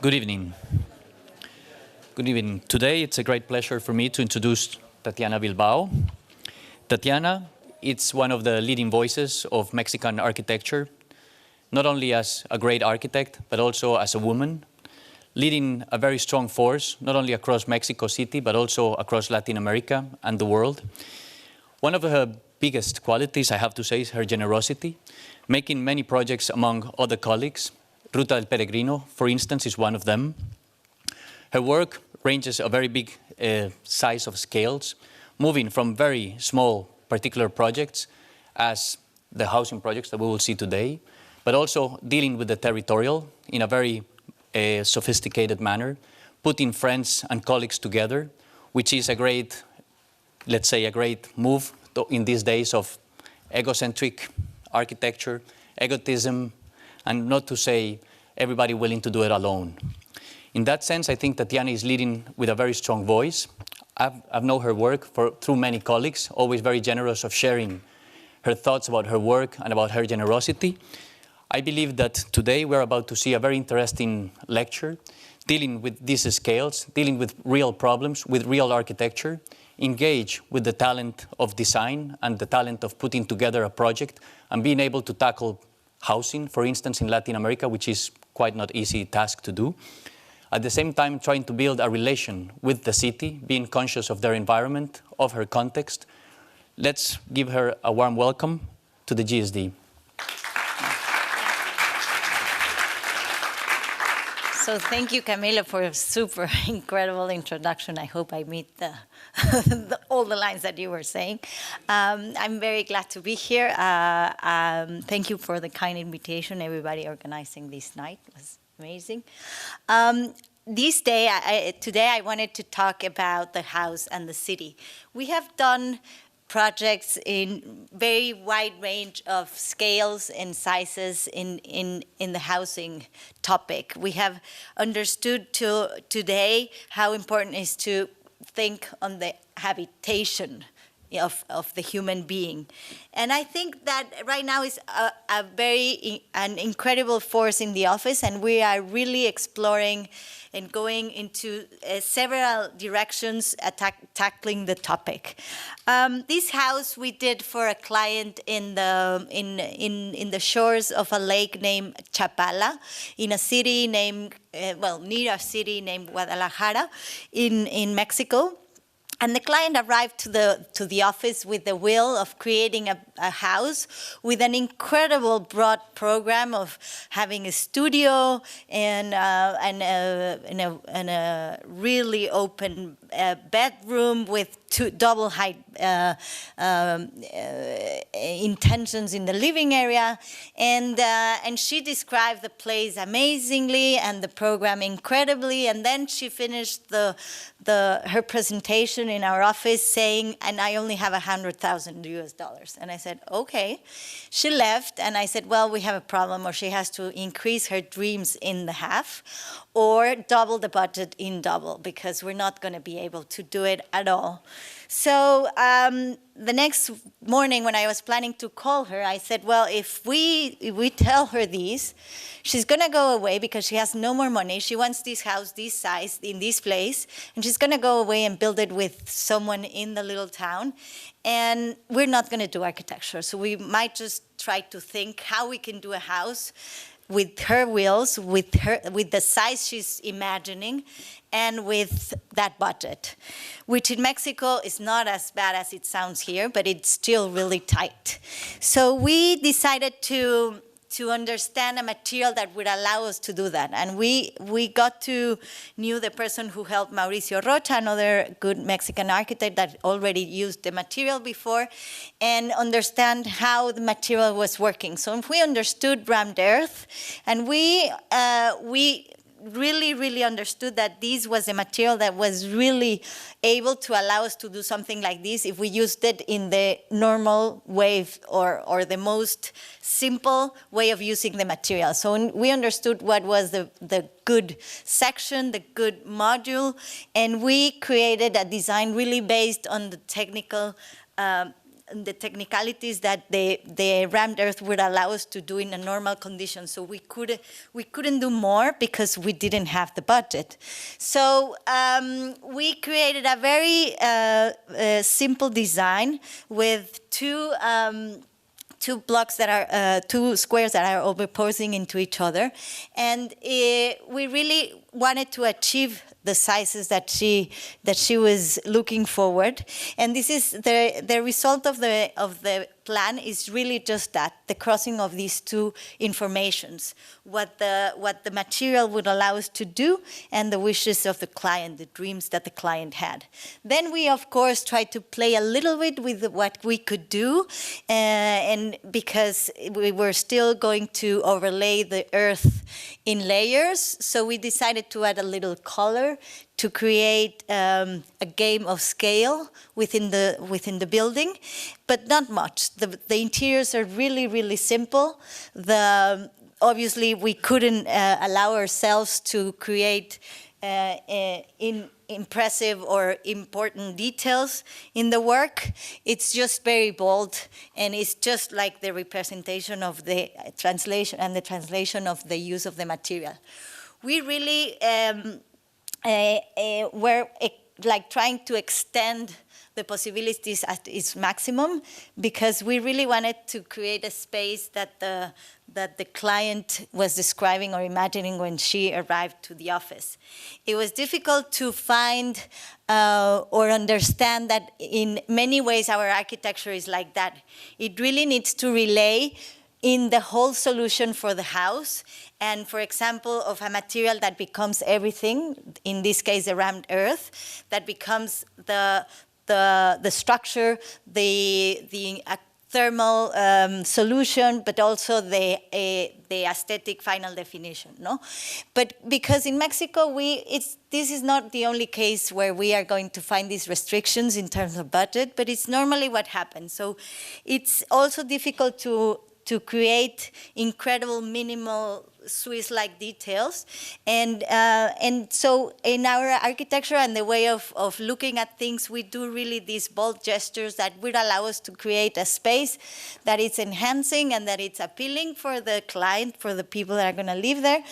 Good evening. Good evening. Today it's a great pleasure for me to introduce Tatiana Bilbao. Tatiana is one of the leading voices of Mexican architecture, not only as a great architect, but also as a woman, leading a very strong force, not only across Mexico City, but also across Latin America and the world. One of her biggest qualities, I have to say, is her generosity, making many projects among other colleagues. Ruta del Peregrino, for instance, is one of them. Her work ranges a very big size of scales, moving from very small particular projects as the housing projects that we will see today, but also dealing with the territorial in a very sophisticated manner, putting friends and colleagues together, which is a great, let's say, a great move in these days of egocentric architecture, egotism, and not to say everybody willing to do it alone. In that sense, I think Tatiana is leading with a very strong voice. I've known her work through many colleagues, always very generous of sharing her thoughts about her work and about her generosity. I believe that today we're about to see a very interesting lecture dealing with these scales, dealing with real problems, with real architecture, engage with the talent of design and the talent of putting together a project and being able to tackle housing, for instance, in Latin America, which is quite not easy task to do. At the same time, trying to build a relation with the city, being conscious of their environment, of her context. Let's give her a warm welcome to the GSD. So thank you, Camila, for a super incredible introduction. I hope I meet all the lines that you were saying. I'm very glad to be here. Thank you for the kind invitation, everybody organizing this night. It was amazing. Today I wanted to talk about the house and the city. We have done projects in very wide range of scales and sizes in the housing topic. We have understood today how important it is to think on the habitation of the human being. And I think that right now is an incredible force in the office, and we are really exploring and going into several directions tackling the topic. This house we did for a client in the shores of a lake named Chapala, in a city named, near a city named Guadalajara in Mexico. And the client arrived to the office with the will of creating a house with an incredible broad program of having a studio and a really open bedroom with two double height intentions in the living area, and she described the place amazingly and the program incredibly. And then she finished her presentation in our office saying, "And I only have $100,000 US." And I said, "Okay." She left, and I said, "Well, we have a problem, or she has to increase her dreams in the half, or double the budget in double, because we're not going to be able to do it at all." So the next morning when I was planning to call her, I said, well, if we tell her this, she's going to go away because she has no more money. She wants this house, this size, in this place, and she's going to go away and build it with someone in the little town. And we're not going to do architecture. So we might just try to think how we can do a house with her wills, with the size she's imagining, and with that budget, which in Mexico is not as bad as it sounds here, but it's still really tight. So we decided to understand a material that would allow us to do that. And we knew the person who helped Mauricio Rocha, another good Mexican architect that already used the material before, and understand how the material was working. So if we understood rammed earth, and we really understood that this was a material that was really able to allow us to do something like this if we used it in the normal way or the most simple way of using the material. So we understood what was the good section, the good module, and we created a design really based on the technical the technicalities that the rammed earth would allow us to do in a normal condition. So we couldn't do more because we didn't have the budget. So we created a very simple design with two blocks that are two squares that are overposing into each other, and we really wanted to achieve the sizes that she was looking forward. And this is the result of the plan is really just that, the crossing of these two informations, what the material would allow us to do and the wishes of the client, the dreams that the client had. Then we, of course, tried to play a little bit with what we could do, and because we were still going to overlay the earth in layers, so we decided to add a little color to create a game of scale within the building, but not much. The interiors are really, really simple. Obviously, we couldn't allow ourselves to create impressive or important details in the work. It's just very bold, and it's just like the representation of the translation and the translation of the use of the material. We really were like trying to extend the possibilities at its maximum, because we really wanted to create a space that the client was describing or imagining when she arrived to the office. It was difficult to find or understand that in many ways our architecture is like that. It really needs to relay in the whole solution for the house, and for example, of a material that becomes everything, in this case the rammed earth, that becomes the structure, the thermal solution, but also the aesthetic final definition, no? But because in Mexico, this is not the only case where we are going to find these restrictions in terms of budget, but it's normally what happens. So it's also difficult to create incredible minimal Swiss-like details, and so in our architecture and the way of looking at things, we do really these bold gestures that would allow us to create a space that is enhancing and that it's appealing for the client, for the people that are going to live there,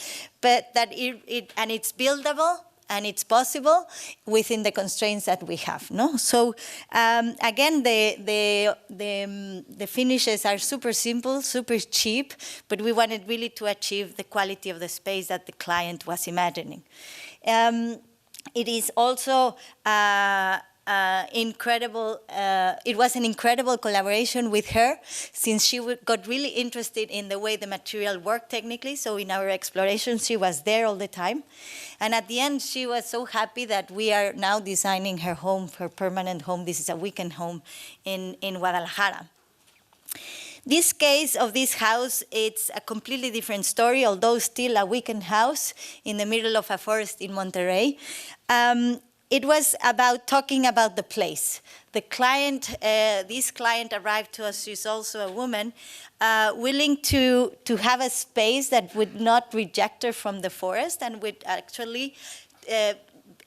but that it's buildable. And it's possible within the constraints that we have, no? So again, the finishes are super simple, super cheap, but we wanted really to achieve the quality of the space that the client was imagining. It is also incredible. It was an incredible collaboration with her, since she got really interested in the way the material worked technically. So in our exploration, she was there all the time. And at the end, she was so happy that we are now designing her home, her permanent home. This is a weekend home in Guadalajara. This case of this house, it's a completely different story, although still a weekend house in the middle of a forest in Monterrey. It was about talking about the place. The client, this client arrived to us, she's also a woman, willing to have a space that would not reject her from the forest and would actually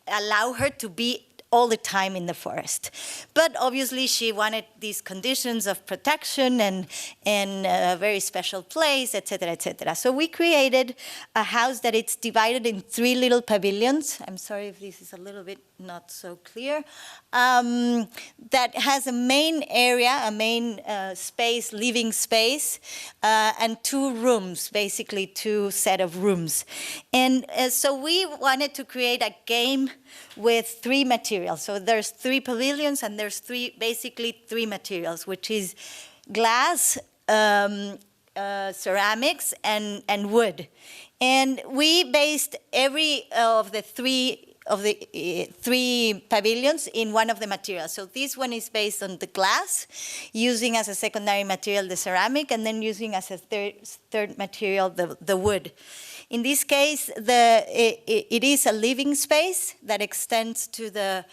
allow her to be all the time in the forest. But obviously she wanted these conditions of protection and a very special place, etc., etc. So we created a house that it's divided in 3 little pavilions. I'm sorry if this is a little bit not so clear. That has a main area, a main space, living space, and 2 rooms, basically 2 set of rooms. And so we wanted to create a game with 3 materials. So there's 3 pavilions and there's basically 3 materials, which is glass, ceramics, and wood. And we based every of the 3 pavilions in one of the materials. So this one is based on the glass, using as a secondary material the ceramic, and then using as a third material the wood. In this case, it is a living space that extends to the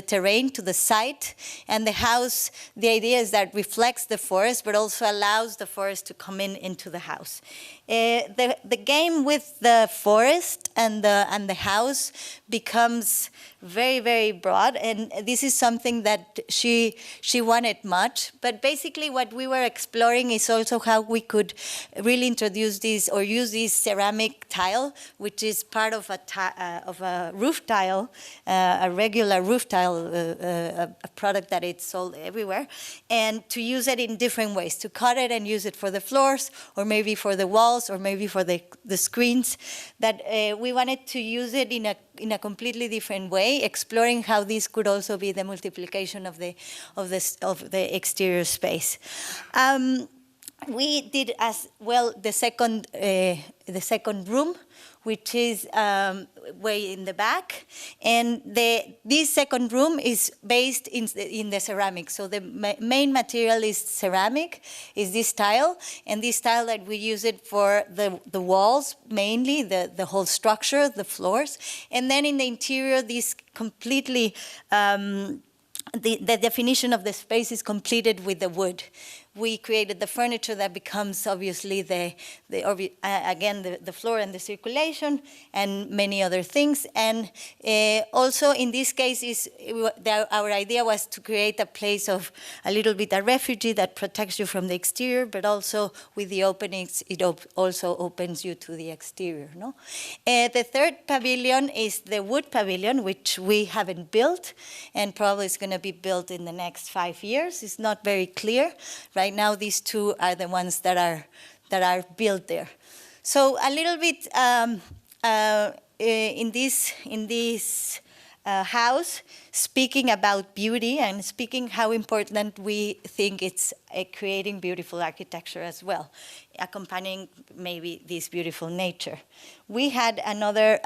terrain, to the site, and the house, the idea is that reflects the forest, but also allows the forest to come into the house. The game with the forest and the house becomes very, very broad, and this is something that she wanted much. But basically what we were exploring is also how we could really introduce this or use this ceramic tile, which is part of a roof tile, a regular roof tile, a product that it's sold everywhere, and to use it in different ways, to cut it and use it for the floors, or maybe for the walls, or maybe for the screens, that we wanted to use it in a completely different way, exploring how this could also be the multiplication of the exterior space. We did as well the second room, which is way in the back, and this second room is based in the ceramic. So the main material is ceramic, is this tile, and this tile that we use it for the walls mainly, the whole structure, the floors, and then in the interior, this completely the definition of the space is completed with the wood. We created the furniture that becomes obviously again the floor and the circulation and many other things. And also in this case our idea was to create a place of a little bit a refugee that protects you from the exterior, but also with the openings it also opens you to the exterior. No? The third pavilion is the wood pavilion, which we haven't built and probably is going to be built in the next 5 years. It's not very clear. Right now, these two are the ones that are built there. So a little bit in this house, speaking about beauty and speaking how important we think it's creating beautiful architecture as well, accompanying maybe this beautiful nature. We had another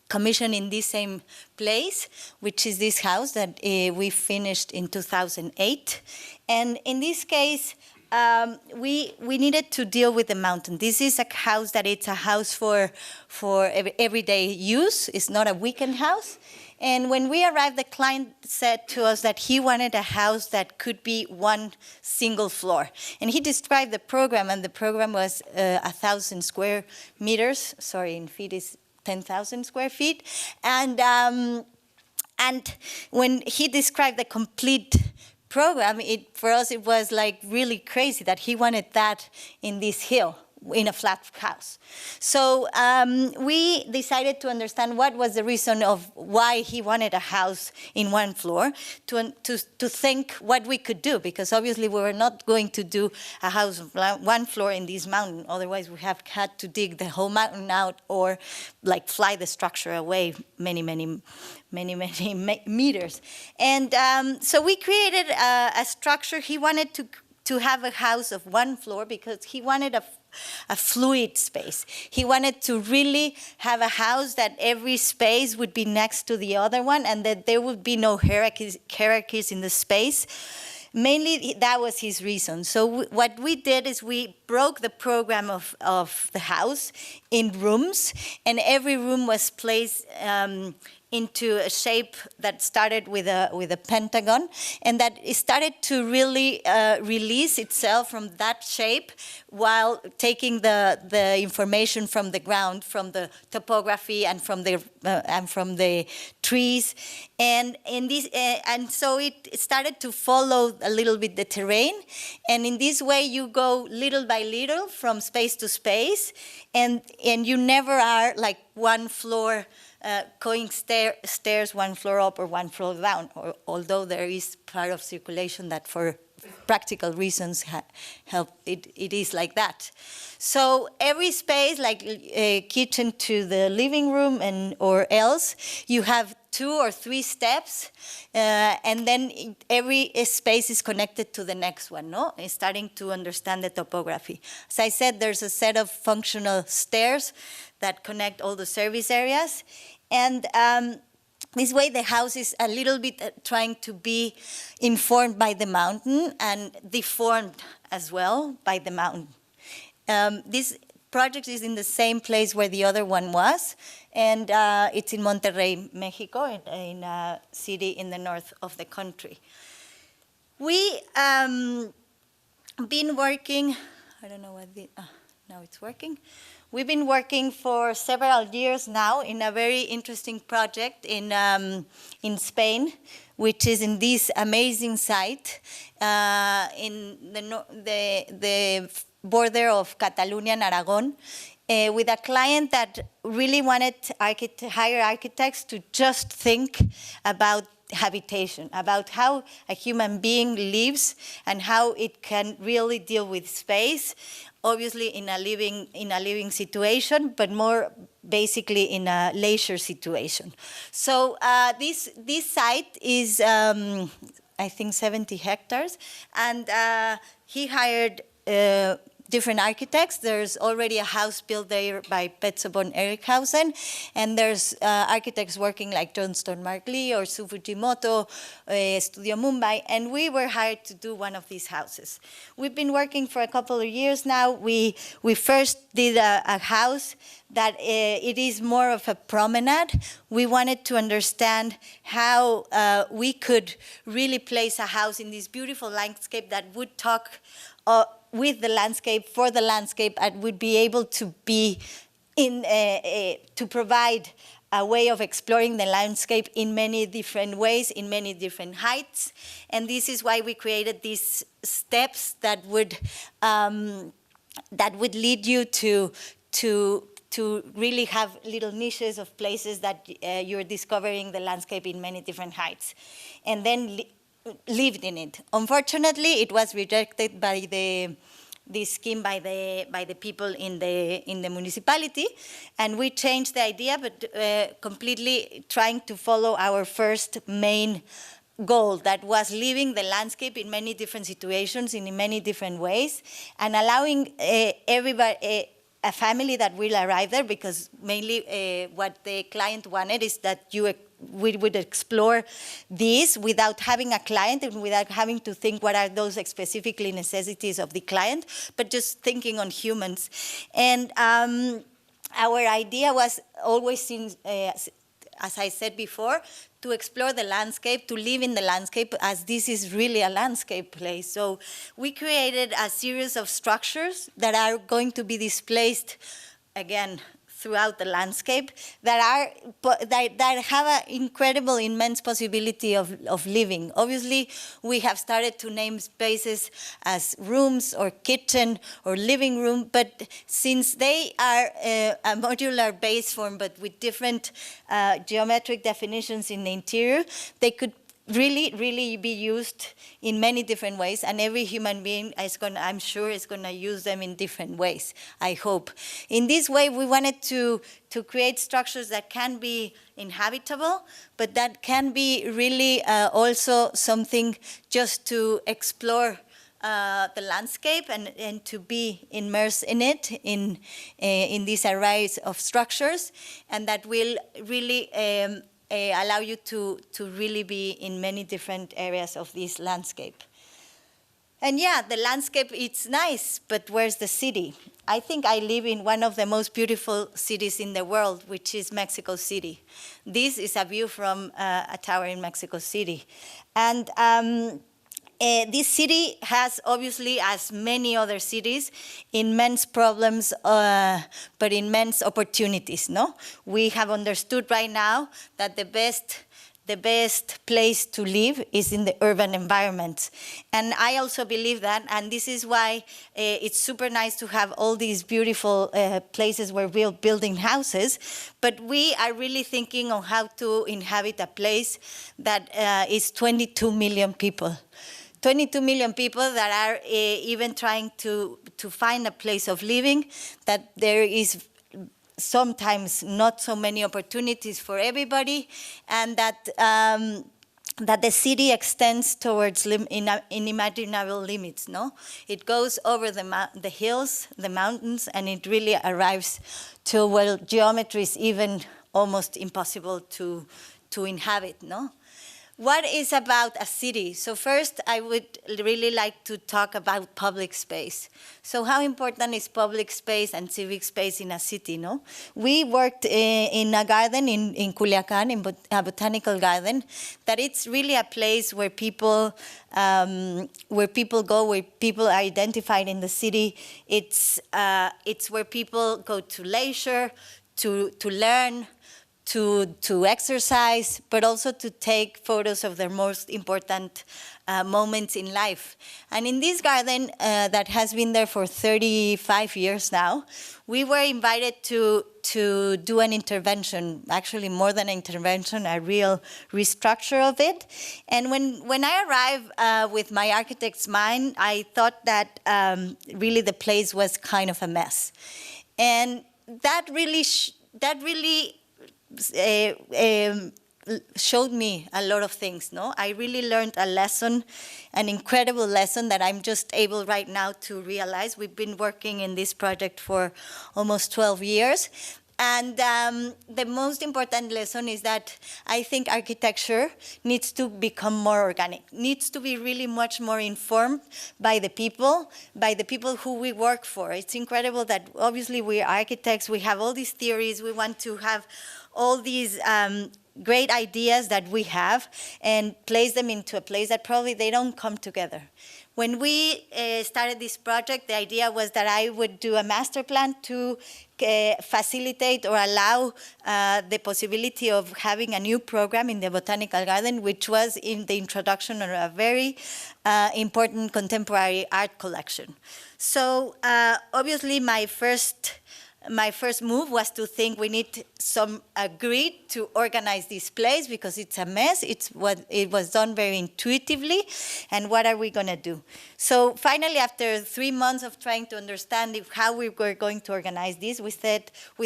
commission in this same place, which is this house that we finished in 2008. And in this case, we needed to deal with the mountain. This is a house that it's a house for everyday use. It's not a weekend house. And when we arrived, the client said to us that he wanted a house that could be one single floor. And he described the program, and the program was 1,000 square meters. Sorry, in feet is 10,000 square feet. And when he described the complete program, for us it was like really crazy that he wanted that in this hill, in a flat house. So we decided to understand what was the reason of why he wanted a house in one floor, to think what we could do, because obviously we were not going to do a house of one floor in this mountain. Otherwise we have had to dig the whole mountain out or like fly the structure away many meters. And so we created a structure. He wanted to have a house of one floor because he wanted a fluid space. He wanted to really have a house that every space would be next to the other one and that there would be no hierarchies in the space. Mainly, that was his reason. So what we did is we broke the program of the house in rooms, and every room was placed into a shape that started with a pentagon, and that it started to really release itself from that shape while taking the information from the ground, from the topography, and from the trees, and so it started to follow a little bit the terrain, and in this way you go little by little from space to space, and you never are like one floor. Going stairs one floor up or one floor down, although there is part of circulation that for practical reasons help it is like that. So every space, like kitchen to the living room or else, you have 2 or 3 steps, and then every space is connected to the next one, no? It's starting to understand the topography. As I said, there's a set of functional stairs that connect all the service areas. And this way the house is a little bit trying to be informed by the mountain and deformed as well by the mountain. This project is in the same place where the other one was, and it's in Monterrey, Mexico, in a city in the north of the country. We been working, I don't know what now it's working. We've been working for several years now in a very interesting project in Spain, which is in this amazing site in the border of Catalonia and Aragon, with a client that really wanted hire architects to just think about habitation, about how a human being lives and how it can really deal with space, obviously in a living situation, but more basically in a leisure situation. So this site is, I think, 70 hectares, and he hired different architects. There's already a house built there by Petzo von Erichhausen, and there's architects working like Johnston Mark Lee or Su Fujimoto, Studio Mumbai, and we were hired to do one of these houses. We've been working for a couple of years now. We first did a house that it is more of a promenade. We wanted to understand how we could really place a house in this beautiful landscape that would talk with the landscape, for the landscape, and would be able to be to provide a way of exploring the landscape in many different ways, in many different heights. And this is why we created these steps that would lead you to really have little niches of places that you're discovering the landscape in many different heights, and then lived in it. Unfortunately, it was rejected by this scheme by the people in the municipality, and we changed the idea, but completely trying to follow our first main goal, that was living the landscape in many different situations, in many different ways, and allowing everybody, a family that will arrive there, because mainly what the client wanted is that we would explore this without having a client and without having to think what are those specifically necessities of the client, but just thinking on humans. And our idea was always, as I said before, to explore the landscape, to live in the landscape, as this is really a landscape place. So we created a series of structures that are going to be displaced, again, throughout the landscape, that have an incredible, immense possibility of living. Obviously, we have started to name spaces as rooms or kitchen or living room, but since they are a modular base form, but with different geometric definitions in the interior, they could really be used in many different ways, and every human being I'm sure is going to use them in different ways, I hope. In this way, we wanted to create structures that can be inhabitable, but that can be really also something just to explore the landscape and to be immersed in it, in this array of structures, and that will really allow you to really be in many different areas of this landscape. And yeah, the landscape, it's nice, but where's the city? I think I live in one of the most beautiful cities in the world, which is Mexico City. This is a view from a tower in Mexico City. And this city has, obviously, as many other cities, immense problems, but immense opportunities, no? We have understood right now that the best place to live is in the urban environment. And I also believe that, and this is why it's super nice to have all these beautiful places where we're building houses, but we are really thinking on how to inhabit a place that is 22 million people. 22 million people that are even trying to find a place of living, that there is sometimes not so many opportunities for everybody, and that the city extends towards unimaginable limits, no? It goes over the hills, the mountains, and it really arrives to, well, geometry is even almost impossible to inhabit, no? what is about a city? So first, I would really like to talk about public space. So how important is public space and civic space in a city, no? We worked in a garden in Culiacan, in a botanical garden, that it's really a place where people go, where people are identified in the city. It's where people go to leisure, to learn, to exercise, but also to take photos of their most important moments in life. And in this garden that has been there for 35 years now, we were invited to do an intervention, actually more than an intervention, a real restructure of it. And when I arrived with my architect's mind, I thought that really the place was kind of a mess. And that really showed me a lot of things, no? I really learned a lesson, an incredible lesson that I'm just able right now to realize. We've been working in this project for almost 12 years. And the most important lesson is that I think architecture needs to become more organic, needs to be really much more informed by the people who we work for. It's incredible that obviously we're architects, we have all these theories, we want to have all these great ideas that we have and place them into a place that probably they don't come together. When we started this project, the idea was that I would do a master plan to facilitate or allow the possibility of having a new program in the Botanical Garden, which was in the introduction of a very important contemporary art collection. So obviously my first move was to think we need some grid to organize this place because it's a mess. It was done very intuitively, and what are we going to do? So finally, after 3 months of trying to understand how we were going to organize this, we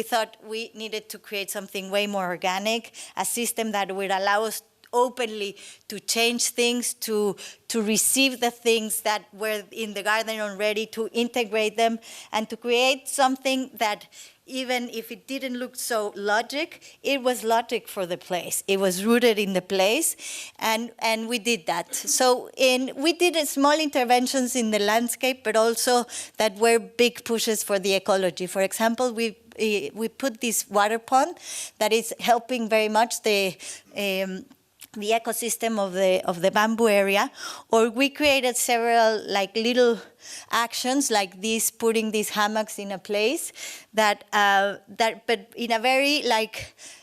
thought we needed to create something way more organic, a system that would allow us openly to change things, to receive the things that were in the garden already, to integrate them, and to create something that even if it didn't look so logic, it was logic for the place. It was rooted in the place, and we did that. So we did small interventions in the landscape, but also that were big pushes for the ecology. For example, we put this water pond that is helping very much the ecosystem of the bamboo area, or we created several little actions like this, putting these hammocks in a place that but in a very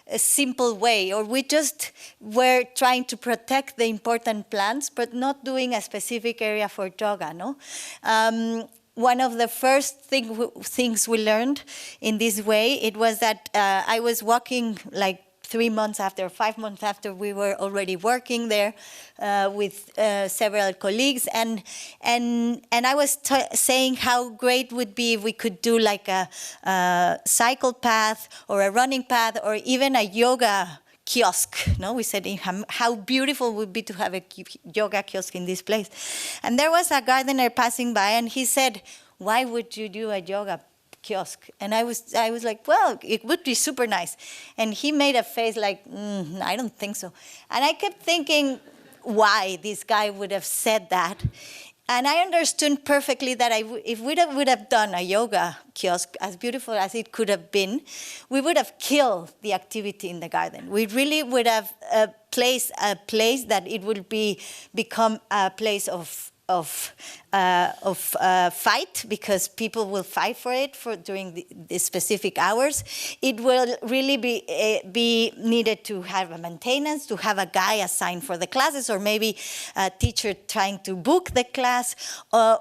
a simple way, or we just were trying to protect the important plants, but not doing a specific area for yoga, no? One of the first things we learned in this way, it was that I was walking 3 months after, 5 months after we were already working there with several colleagues, and I was saying how great would be if we could do a cycle path or a running path or even a yoga kiosk. No, we said how beautiful it would be to have a yoga kiosk in this place. And there was a gardener passing by, and he said, "Why would you do a yoga kiosk?" And I was like, well, it would be super nice. And he made a face like, I don't think so. And I kept thinking why this guy would have said that. And I understood perfectly that if we would have done a yoga kiosk, as beautiful as it could have been, we would have killed the activity in the garden. We really would have placed a place that it would become a place of fight, because people will fight for it during the specific hours. It will really be needed to have a maintenance, to have a guy assigned for the classes, or maybe a teacher trying to book the class.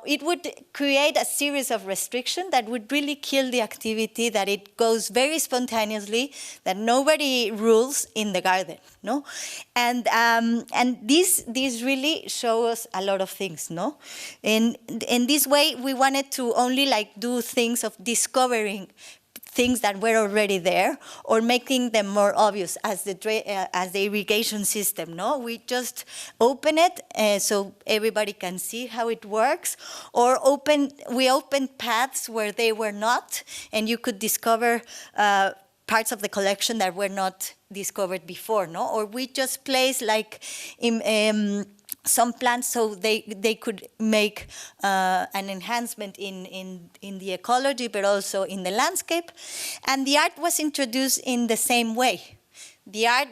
It would create a series of restrictions that would really kill the activity, that it goes very spontaneously, that nobody rules in the garden, no? And this really shows us a lot of things, no? In this way, we wanted to only do things of discovering things that were already there, or making them more obvious, as the irrigation system. No, we just open it so everybody can see how it works, or we opened paths where they were not, and you could discover parts of the collection that were not discovered before, no? Or we just place like some plants so they could make an enhancement in the ecology, but also in the landscape. And the art was introduced in the same way. The art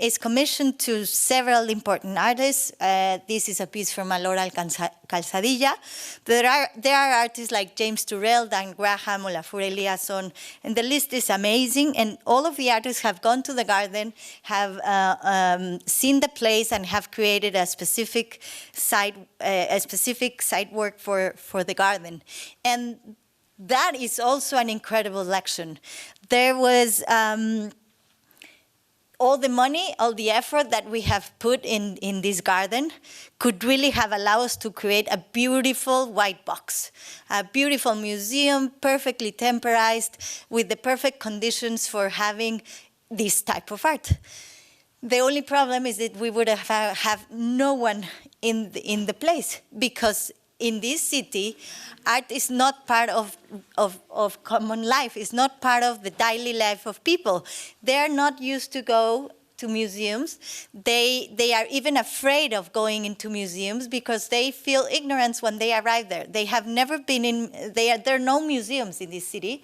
is commissioned to several important artists. This is a piece from Alora Calzadilla. There are artists like James Turrell, Dan Graham, Olafur Eliasson, and the list is amazing. And all of the artists have gone to the garden, have seen the place, and have created a specific site work for the garden. And that is also an incredible lesson. There was all the money, all the effort that we have put in this garden could really have allowed us to create a beautiful white box, a beautiful museum, perfectly temporized, with the perfect conditions for having this type of art. The only problem is that we would have no one in the place, because in this city, art is not part of common life. It's not part of the daily life of people. They're not used to go to museums. They are even afraid of going into museums because they feel ignorance when they arrive there. They have never been in, there are no museums in this city.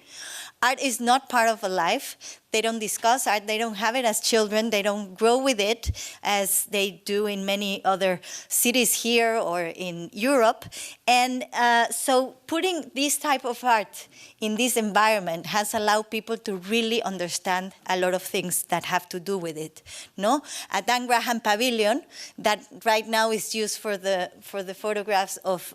Art is not part of a life. They don't discuss art. They don't have it as children. They don't grow with it as they do in many other cities here or in Europe. And so putting this type of art in this environment has allowed people to really understand a lot of things that have to do with it. No, a Dan Graham pavilion that right now is used for the photographs of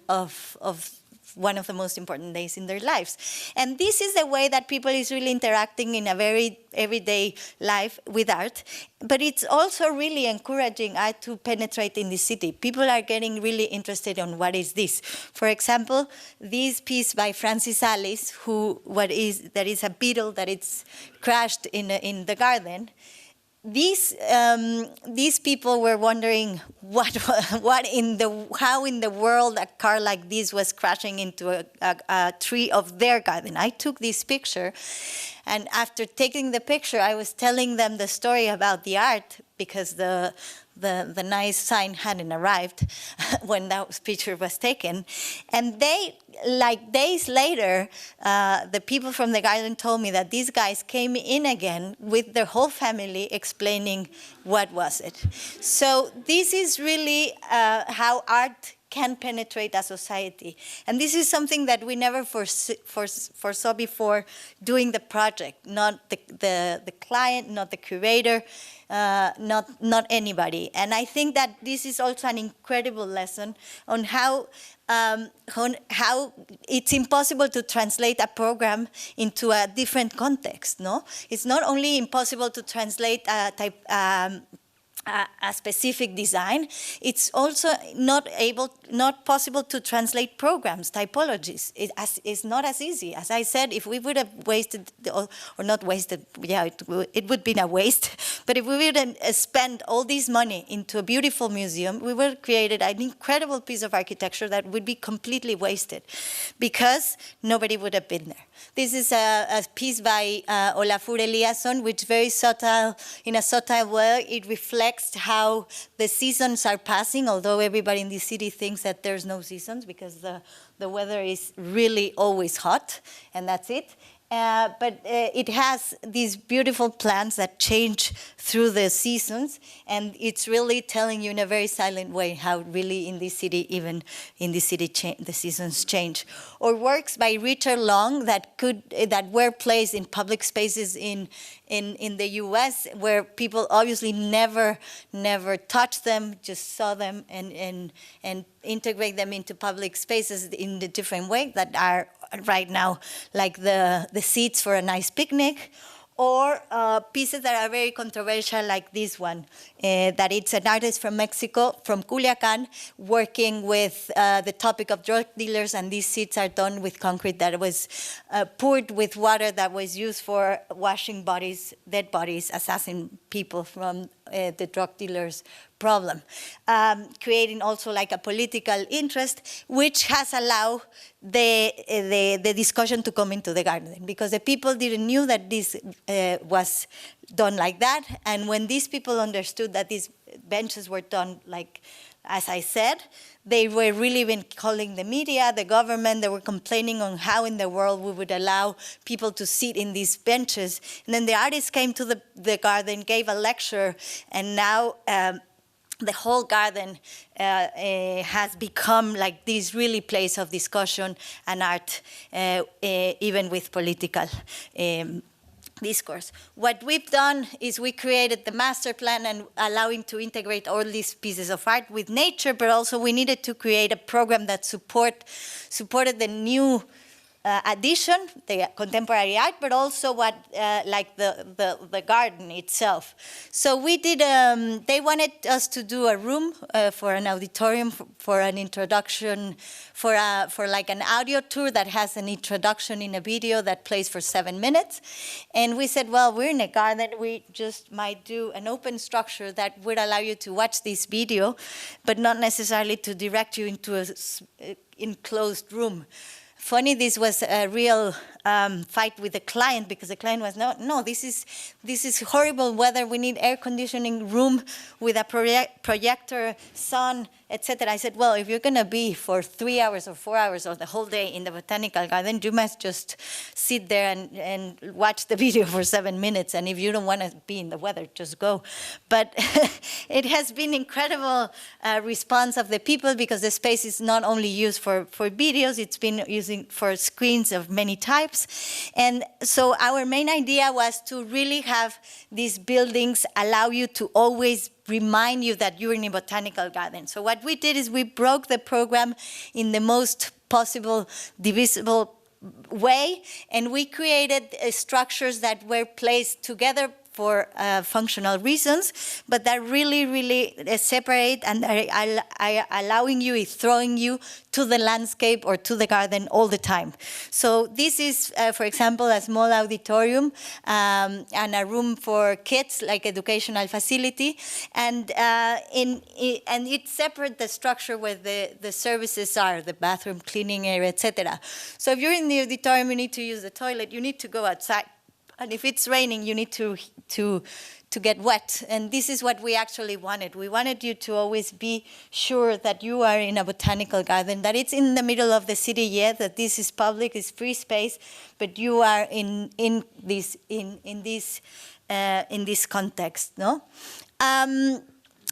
one of the most important days in their lives. And this is the way that people is really interacting in a very everyday life with art. But it's also really encouraging art to penetrate in the city. People are getting really interested on what is this. For example, this piece by Francis Alice, that is a beetle that it's crashed in the garden. These people were wondering how in the world a car like this was crashing into a tree of their garden. I took this picture, and after taking the picture, I was telling them the story about the art, because the nice sign hadn't arrived when that picture was taken. And they, like days later, the people from the garden told me that these guys came in again with their whole family explaining what was it. So this is really how art can penetrate a society. And this is something that we never foresaw before doing the project, not the client, not the curator, not anybody. And I think that this is also an incredible lesson on how it's impossible to translate a program into a different context. No, it's not only impossible to translate a specific design, it's also not possible to translate programs, typologies. It's not as easy. As I said, if we would have wasted, or not wasted, yeah, it would be a waste, but if we would have spent all this money into a beautiful museum, we would have created an incredible piece of architecture that would be completely wasted, because nobody would have been there. This is a piece by Olafur Eliasson, which very subtle, in a subtle way, it reflects how the seasons are passing, although everybody in the city thinks that there's no seasons because the weather is really always hot, and that's it. But it has these beautiful plants that change through the seasons, and it's really telling you in a very silent way how really in this city, even in this city, the seasons change. Or works by Richard Long that were placed in public spaces in the U.S. where people obviously never touched them, just saw them and integrate them into public spaces in the different way that are right now, like the seats for a nice picnic, or pieces that are very controversial, like this one, that it's an artist from Mexico, from Culiacan, working with the topic of drug dealers, and these seats are done with concrete that was poured with water that was used for washing bodies, dead bodies, assassin people from the drug dealers' problem, creating also like a political interest, which has allowed the discussion to come into the garden, because the people didn't knew that this was done like that, and when these people understood that these benches were done like, as I said, they were really been calling the media, the government, they were complaining on how in the world we would allow people to sit in these benches. And then the artists came to the garden, gave a lecture, and now the whole garden has become like this really place of discussion and art, even with political discourse. What we've done is we created the master plan and allowing to integrate all these pieces of art with nature, but also we needed to create a program that supported the new addition, the contemporary art, but also what like the garden itself. So we did. They wanted us to do a room for an auditorium for an introduction, for like an audio tour that has an introduction in a video that plays for 7 minutes. And we said, well, we're in a garden. We just might do an open structure that would allow you to watch this video, but not necessarily to direct you into a enclosed room. Funny, this was a real fight with the client, because the client was, no, this is horrible weather. We need air conditioning room with a projector, sun, etc. I said, well, if you're going to be for 3 hours or 4 hours or the whole day in the botanical garden, you must just sit there and watch the video for 7 minutes. And if you don't want to be in the weather, just go. But it has been incredible response of the people, because the space is not only used for videos, it's been using for screens of many types. And so our main idea was to really have these buildings allow you to always remind you that you're in a botanical garden. So what we did is we broke the program in the most possible divisible way, and we created structures that were placed together for functional reasons, but that really separate and are allowing you, throwing you to the landscape or to the garden all the time. So this is, for example, a small auditorium and a room for kids, like educational facility, and it separates the structure where the services are, the bathroom, cleaning area, etc. So if you're in the auditorium, you need to use the toilet, you need to go outside. And if it's raining, you need to get wet. And this is what we actually wanted. We wanted you to always be sure that you are in a botanical garden, that it's in the middle of the city, yet that this is public, it's free space, but you are in this context, no?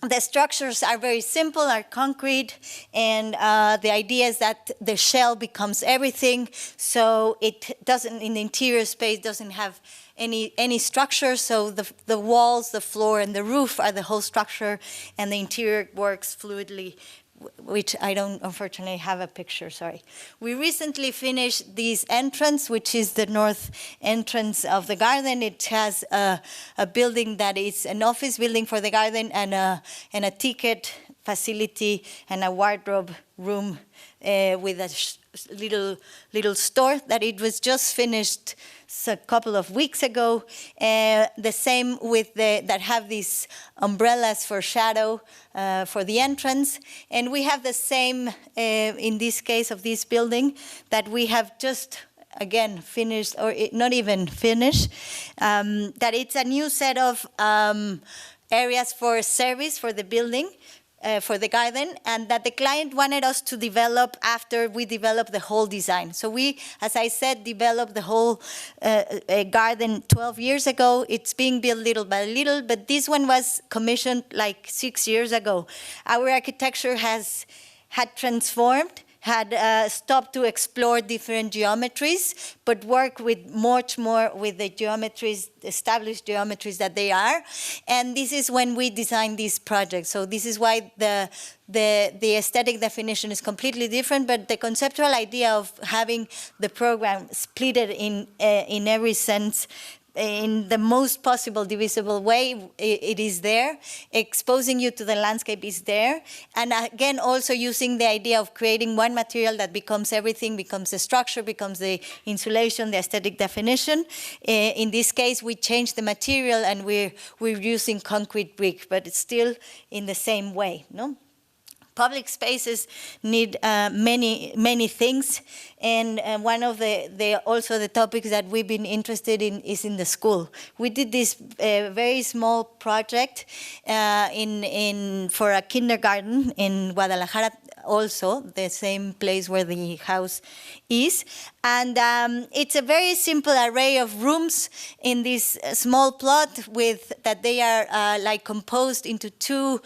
The structures are very simple, are concrete, and the idea is that the shell becomes everything, so it doesn't, in the interior space, doesn't have any structure, so the walls, the floor, and the roof are the whole structure, and the interior works fluidly, which I don't unfortunately have a picture, sorry. We recently finished this entrance, which is the north entrance of the garden. It has a building that is an office building for the garden and a ticket facility and a wardrobe room with a little store that it was just finished a couple of weeks ago. The same with that have these umbrellas for shadow for the entrance. And we have the same in this case of this building that we have just again finished, or not even finished, that it's a new set of areas for service for the building. For the garden, and that the client wanted us to develop after we developed the whole design. So we, as I said, developed the whole garden 12 years ago. It's being built little by little, but this one was commissioned like 6 years ago. Our architecture had transformed, had stopped to explore different geometries, but work with much more with the geometries, established geometries that they are. And this is when we designed this project. So this is why the aesthetic definition is completely different, but the conceptual idea of having the program split it in every sense in the most possible divisible way, it is there. Exposing you to the landscape is there. And again, also using the idea of creating one material that becomes everything, becomes the structure, becomes the insulation, the aesthetic definition. In this case, we change the material and we're using concrete brick, but it's still in the same way, no? Public spaces need many things, and one of also the topics that we've been interested in is in the school. We did this very small project for a kindergarten in Guadalajara, also the same place where the house is, and it's a very simple array of rooms in this small plot that they are like composed into two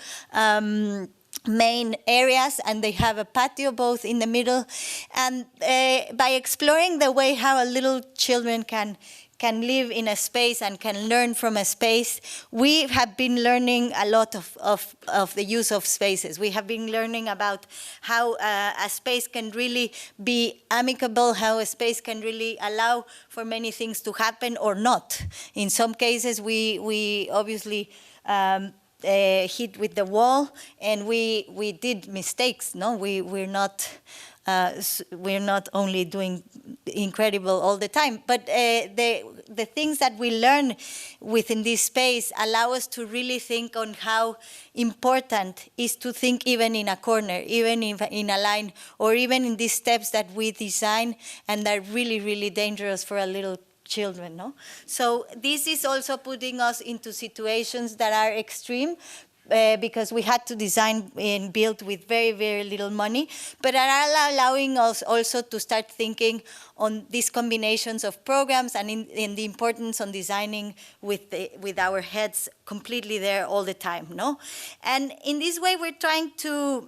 main areas, and they have a patio both in the middle. And by exploring the way how a little children can live in a space and can learn from a space, we have been learning a lot of the use of spaces. We have been learning about how a space can really be amicable, how a space can really allow for many things to happen or not. In some cases, we obviously hit with the wall, and we did mistakes. No, we're not only doing incredible all the time, but the things that we learn within this space allow us to really think on how important is to think even in a corner, even in a line, or even in these steps that we design and are really dangerous for a little children, no? So this is also putting us into situations that are extreme, because we had to design and build with very little money, but are allowing us also to start thinking on these combinations of programs and in the importance on designing with our heads completely there all the time, no? And in this way, we're trying to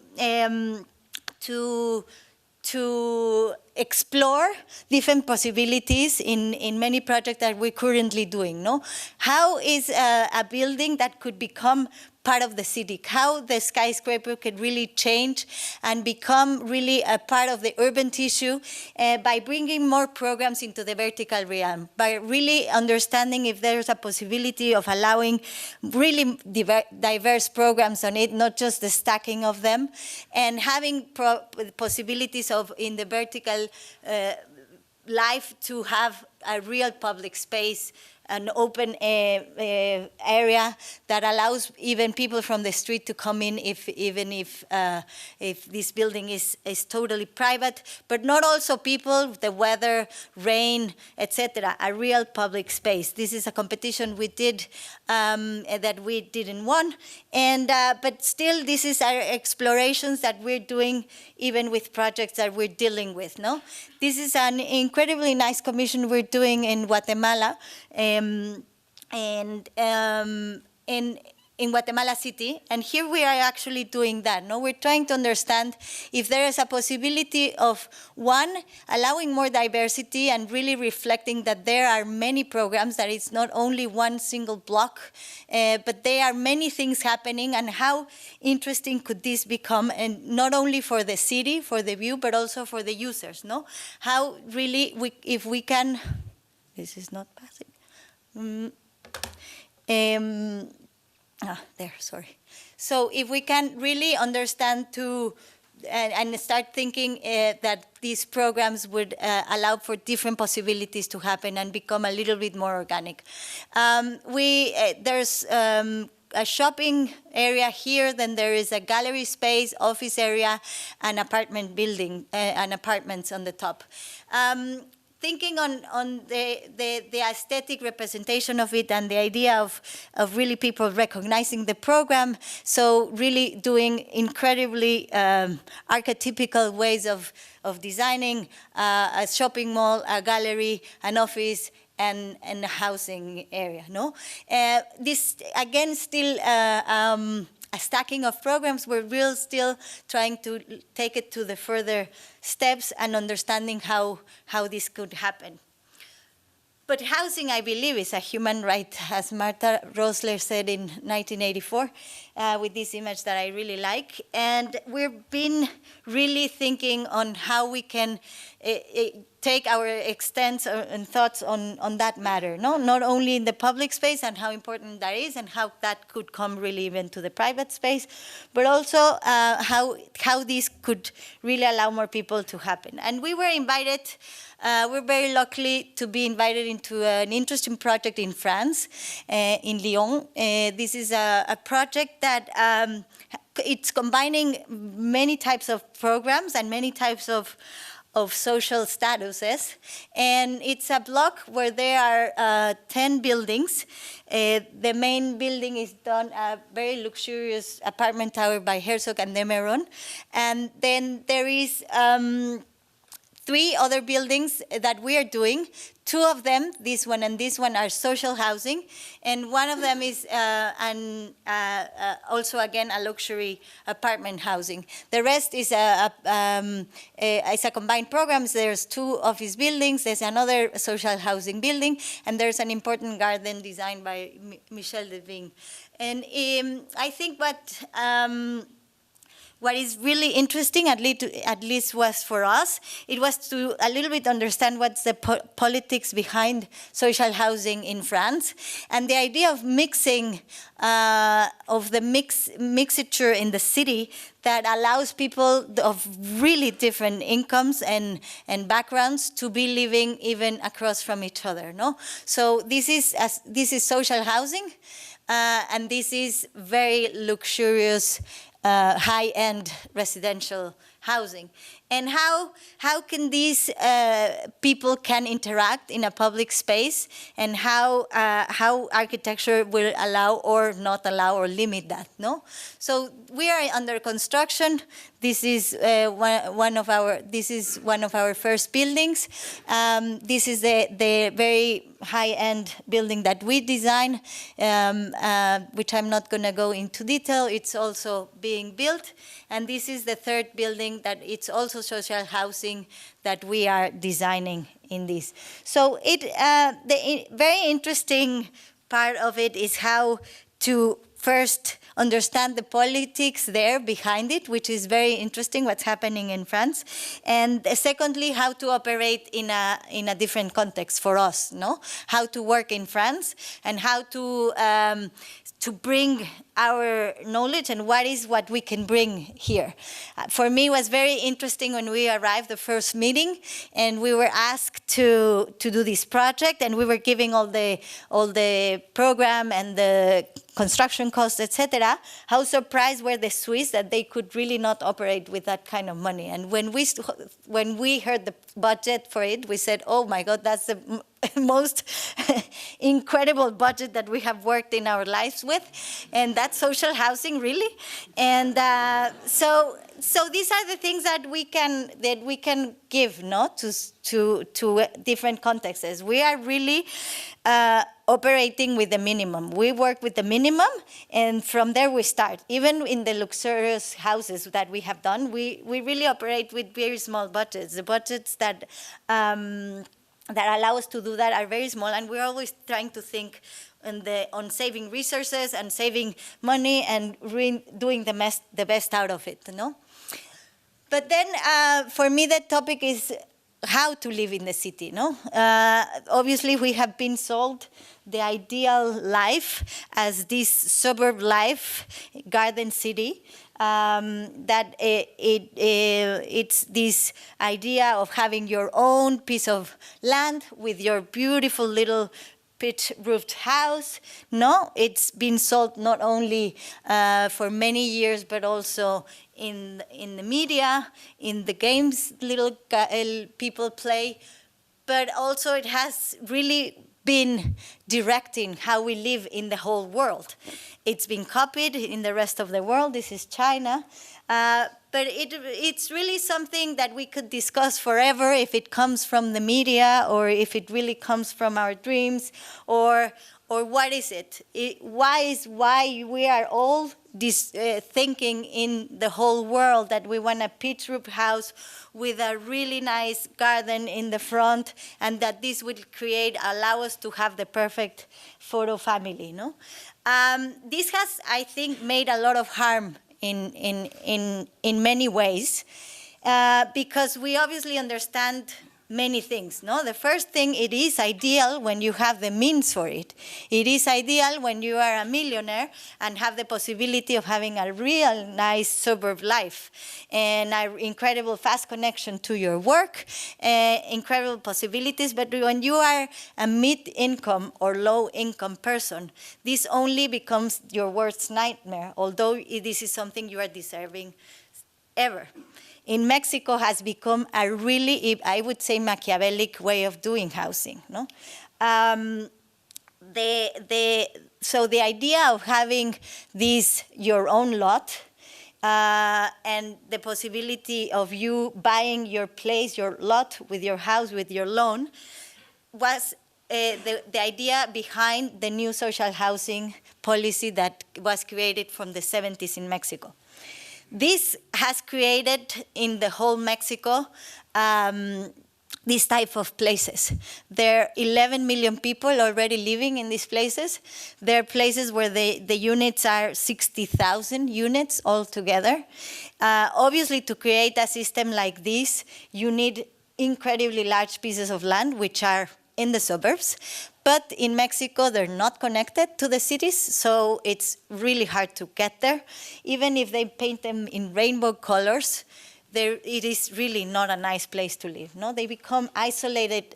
explore different possibilities in many projects that we're currently doing, no? How is a building that could become part of the city, how the skyscraper could really change and become really a part of the urban tissue by bringing more programs into the vertical realm, by really understanding if there's a possibility of allowing really diverse programs on it, not just the stacking of them, and having possibilities of, in the vertical life, to have a real public space, an open area that allows even people from the street to come in, even if this building is totally private, but not also people, the weather, rain, etc. A real public space. This is a competition we did that we didn't won, and but still, this is our explorations that we're doing even with projects that we're dealing with. No, this is an incredibly nice commission we're doing in Guatemala. In Guatemala City, and here we are actually doing that. No, we're trying to understand if there is a possibility of, one, allowing more diversity and really reflecting that there are many programs, that it's not only one single block, but there are many things happening, and how interesting could this become, and not only for the city, for the view, but also for the users. No, how really if we can, this is not passing. There, sorry. So if we can really understand and start thinking that these programs would allow for different possibilities to happen and become a little bit more organic. There's a shopping area here, then there is a gallery space, office area, and apartment building, and apartments on the top. Thinking on the aesthetic representation of it and the idea of really people recognizing the program, so really doing incredibly archetypical ways of designing a shopping mall, a gallery, an office, and a housing area. No, this again still a stacking of programs. We're still trying to take it to the further steps and understanding how this could happen. But housing, I believe, is a human right, as Martha Rosler said in 1984, with this image that I really like. And we've been really thinking on how we can take our extents and thoughts on that matter, no? Not only in the public space and how important that is and how that could come really even to the private space, but also how this could really allow more people to happen. And we were invited, we're very lucky to be invited into an interesting project in France, in Lyon. This is a project that it's combining many types of programs and many types of social statuses, and it's a block where there are 10 buildings. The main building is done a very luxurious apartment tower by Herzog and de Meuron, and then there is 3 other buildings that we are doing. 2 of them, this one and this one, are social housing, and one of them is also, again, a luxury apartment housing. The rest is a combined program. There's 2 office buildings, there's another social housing building, and there's an important garden designed by Michel Devine. And I think what is really interesting, at least was for us, it was to a little bit understand what's the politics behind social housing in France, and the idea of mixing, of the mixture in the city that allows people of really different incomes and backgrounds to be living even across from each other. No, so this is social housing, and this is very luxurious. High-end residential housing, and how can these people can interact in a public space, and how architecture will allow or not allow or limit that. No, so we are under construction. This is one of our first buildings. This is the very high-end building that we design, which I'm not going to go into detail. It's also being built, and this is the third building that it's also social housing that we are designing in this. So the very interesting part of it is how to first understand the politics there behind it, which is very interesting, what's happening in France. And secondly, how to operate in a different context for us, no? How to work in France, and how to bring our knowledge and what we can bring here. For me, it was very interesting when we arrived the first meeting, and we were asked to do this project, and we were giving all the program and the construction costs, etc. How surprised were the Swiss that they could really not operate with that kind of money. And when we heard the budget for it, we said, "Oh my God, that's the most incredible budget that we have worked in our lives with," and that's social housing, really. And so these are the things that we can give, no, to different contexts. We are really operating with the minimum. We work with the minimum, and from there we start. Even in the luxurious houses that we have done, we really operate with very small budgets. The budgets that allow us to do that are very small, and we're always trying to think on saving resources and saving money and doing the best out of it, you know? But then, for me, the topic is how to live in the city, no? Obviously, we have been sold the ideal life as this suburb life, garden city, that it's this idea of having your own piece of land with your beautiful little pitch-roofed house. No, it's been sold not only for many years, but also in the media, in the games little people play, but also it has really been directing how we live in the whole world. It's been copied in the rest of the world. This is China. But it's really something that we could discuss forever, if it comes from the media or if it really comes from our dreams, or what is it? Why we are all thinking in the whole world that we want a pitch roof house with a really nice garden in the front, and that this would allow us to have the perfect photo family, no? This has, I think, made a lot of harm in many ways, because we obviously understand many things. No, the first thing, it is ideal when you have the means for it. It is ideal when you are a millionaire and have the possibility of having a real nice suburb life and an incredible fast connection to your work, incredible possibilities. But when you are a mid-income or low-income person, this only becomes your worst nightmare, although this is something you are deserving ever. In Mexico has become a really, I would say, Machiavellic way of doing housing. No? So the idea of having this your own lot and the possibility of you buying your place, your lot with your house, with your loan, was the idea behind the new social housing policy that was created from the 70s in Mexico. This has created in the whole Mexico these type of places. There are 11 million people already living in these places. There are places where the units are 60,000 units altogether. Obviously, to create a system like this, you need incredibly large pieces of land, which are in the suburbs. But in Mexico, they're not connected to the cities, so it's really hard to get there. Even if they paint them in rainbow colors, it is really not a nice place to live. No? They become isolated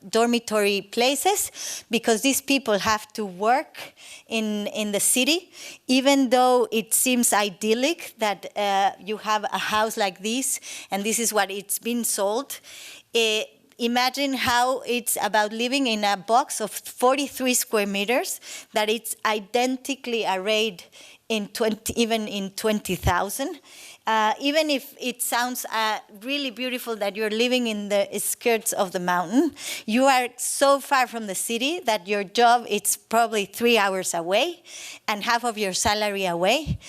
dormitory places because these people have to work in the city. Even though it seems idyllic that you have a house like this, and this is what it's been sold, imagine how it's about living in a box of 43 square meters, that it's identically arrayed in even in 20,000. Even if it sounds really beautiful that you're living in the skirts of the mountain, you are so far from the city that your job is probably 3 hours away and half of your salary away.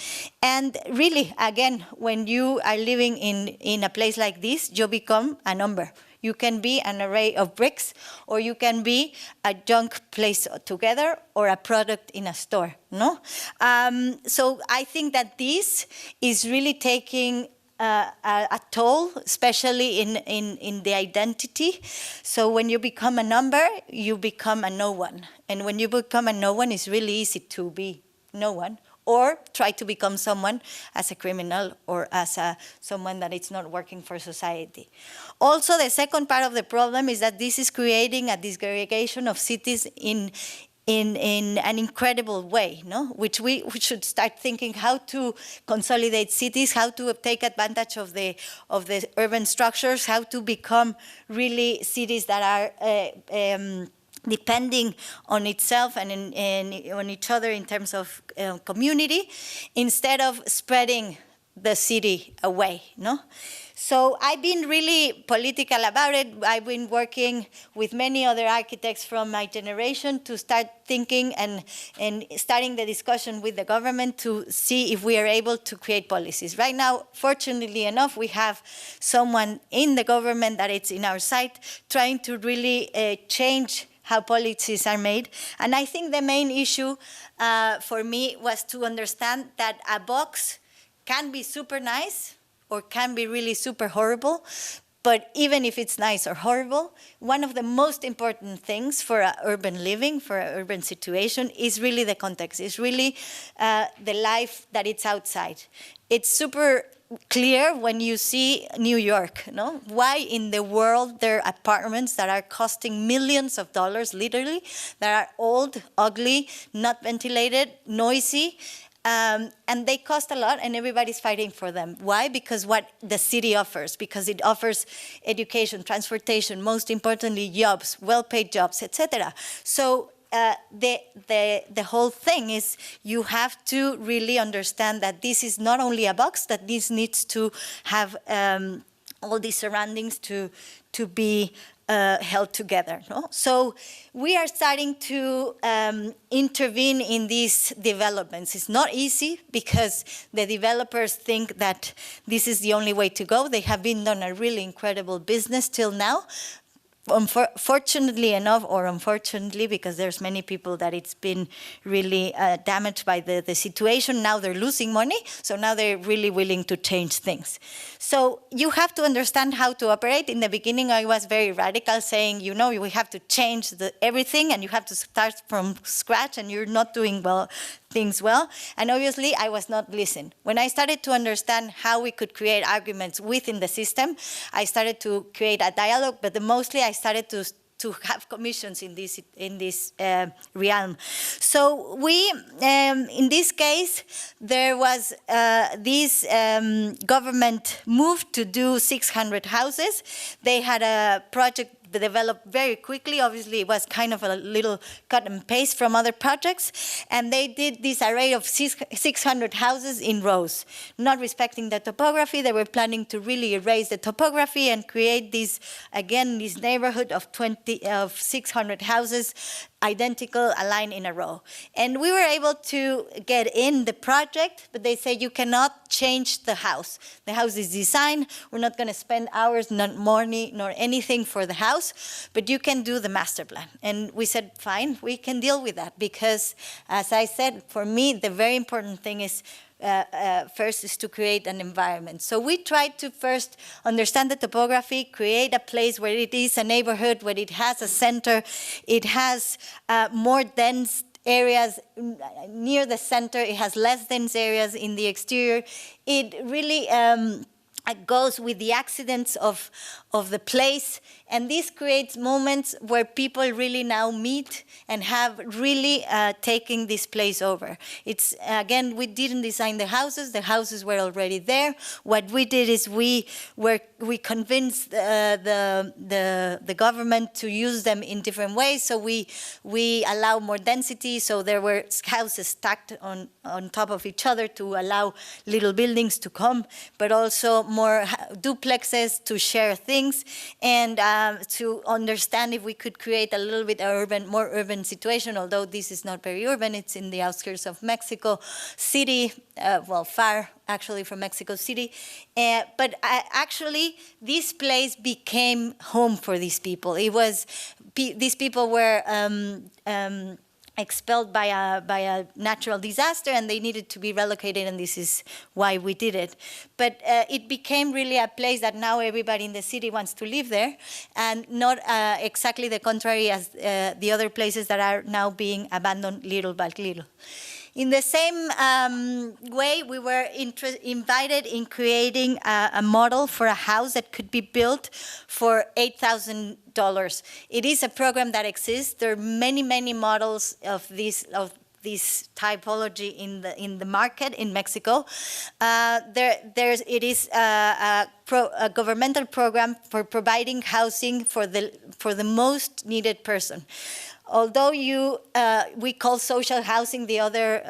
And really, again, when you are living in a place like this, you become a number. You can be an array of bricks, or you can be a junk placed together, or a product in a store. No, so I think that this is really taking a toll, especially in the identity. So when you become a number, you become a no one, and when you become a no one, it's really easy to be no one, or try to become someone as a criminal or as someone that is not working for society. Also, the second part of the problem is that this is creating a disgregation of cities in an incredible way, no? Which we should start thinking how to consolidate cities, how to take advantage of the urban structures, how to become really cities that are depending on itself and on each other in terms of community, instead of spreading the city away, no? So I've been really political about it. I've been working with many other architects from my generation to start thinking and starting the discussion with the government to see if we are able to create policies. Right now, fortunately enough, we have someone in the government that is in our side trying to really change how policies are made. And I think the main issue for me was to understand that a box can be super nice or can be really super horrible. But even if it's nice or horrible, one of the most important things for urban living, for an urban situation, is really the context. It's really the life that it's outside. It's super clear when you see New York, no? Why in the world there are apartments that are costing millions of dollars, literally, that are old, ugly, not ventilated, noisy, and they cost a lot, and everybody's fighting for them. Why? Because what the city offers, because it offers education, transportation, most importantly, jobs, well-paid jobs, etc. So the whole thing is you have to really understand that this is not only a box, that this needs to have all these surroundings to be held together. No? So we are starting to intervene in these developments. It's not easy because the developers think that this is the only way to go. They have been done a really incredible business till now. fortunately enough, or unfortunately, because there's many people that it's been really damaged by the situation. Now they're losing money, so now they're really willing to change things. So you have to understand how to operate. In the beginning, I was very radical, saying, you know, we have to change everything, and you have to start from scratch, and you're not doing things well. And obviously, I was not listening. When I started to understand how we could create arguments within the system, I started to create a dialogue, but mostly I started to have commissions in this realm. So we, in this case, there was this government moved to do 600 houses. They had a project developed very quickly. Obviously, it was kind of a little cut and paste from other projects. And they did this array of 600 houses in rows, not respecting the topography. They were planning to really erase the topography and create this, again, this neighborhood of 600 houses, identical, aligned in a row. And we were able to get in the project, but they say you cannot change the house. The house is designed. We're not going to spend hours, not money, nor anything for the house, but you can do the master plan. And we said, fine, we can deal with that, because, as I said, for me, the very important thing is first is to create an environment. So we tried to first understand the topography, create a place where it is a neighborhood, where it has a center, it has more dense areas near the center, it has less dense areas in the exterior. It really goes with the accidents of the place, and this creates moments where people really now meet and have really taken this place over. It's, again, we didn't design the houses were already there. What we did is we convinced the government to use them in different ways, so we allow more density, so there were houses stacked on top of each other to allow little buildings to come, but also more duplexes to share things, and to understand if we could create a little bit more urban situation, although this is not very urban. It's in the outskirts of Mexico City, far actually from Mexico City. But actually, this place became home for these people. It was, these people were expelled by a natural disaster, and they needed to be relocated, and this is why we did it. But it became really a place that now everybody in the city wants to live there, and not exactly the contrary as the other places that are now being abandoned little by little. In the same way, we were invited in creating a model for a house that could be built for $8,000. It is a program that exists. There are many, many models of this typology in the market in Mexico. It is a governmental program for providing housing for the most needed person. Although we call social housing the other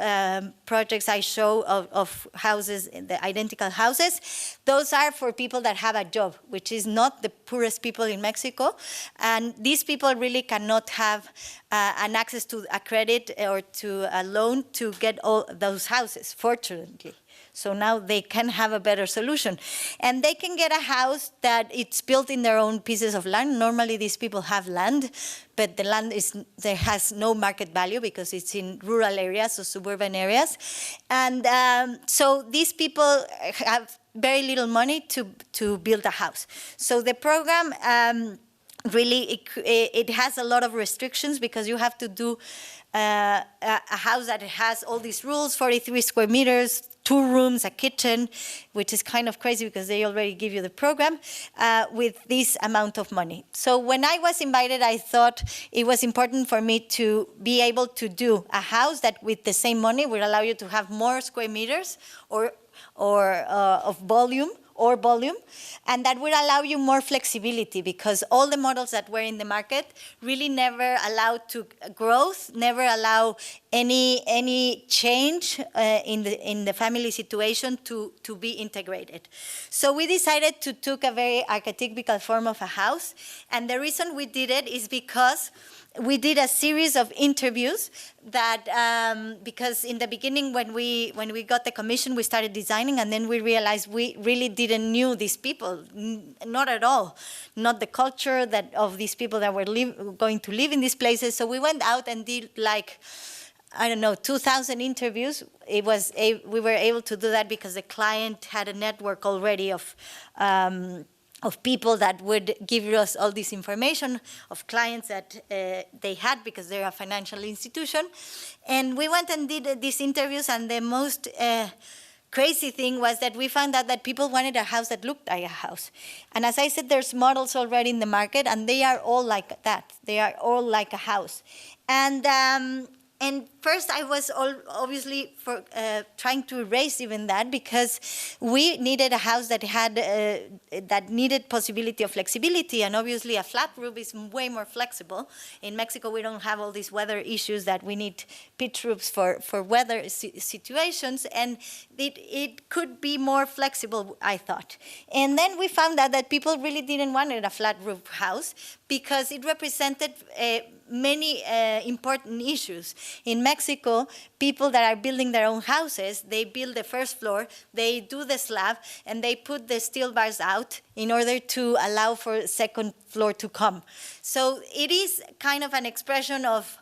projects I show of houses, the identical houses, those are for people that have a job, which is not the poorest people in Mexico. And these people really cannot have an access to a credit or to a loan to get all those houses, fortunately. So now they can have a better solution. And they can get a house that it's built in their own pieces of land. Normally these people have land, but the land has no market value because it's in rural areas or suburban areas. And so these people have very little money to build a house. So the program really, it has a lot of restrictions because you have to do a house that has all these rules, 43 square meters, 2 rooms, a kitchen, which is kind of crazy because they already give you the program, with this amount of money. So when I was invited, I thought it was important for me to be able to do a house that with the same money would allow you to have more square meters or of volume, and that would allow you more flexibility because all the models that were in the market really never allowed to growth, never allow any change in the family situation to be integrated. So we decided to take a very archetypical form of a house, and the reason we did it is because we did a series of interviews that because in the beginning when we got the commission, we started designing, and then we realized we really didn't knew these people, not at all, not the culture that of these people that were going to live in these places. So we went out and did like, I don't know, 2,000 interviews. We were able to do that because the client had a network already of people that would give us all this information, of clients that they had because they're a financial institution. And we went and did these interviews, and the most crazy thing was that we found out that people wanted a house that looked like a house. And as I said, there's models already in the market, and they are all like that. They are all like a house. And first, I was obviously trying to erase even that, because we needed a house that had that needed possibility of flexibility, and obviously a flat roof is way more flexible. In Mexico, we don't have all these weather issues that we need pitch roofs for weather situations, and it could be more flexible, I thought. And then we found out that people really didn't want a flat roof house because it represented many important issues. In Mexico, people that are building their own houses, they build the first floor, they do the slab, and they put the steel bars out in order to allow for the second floor to come. So it is kind of an expression of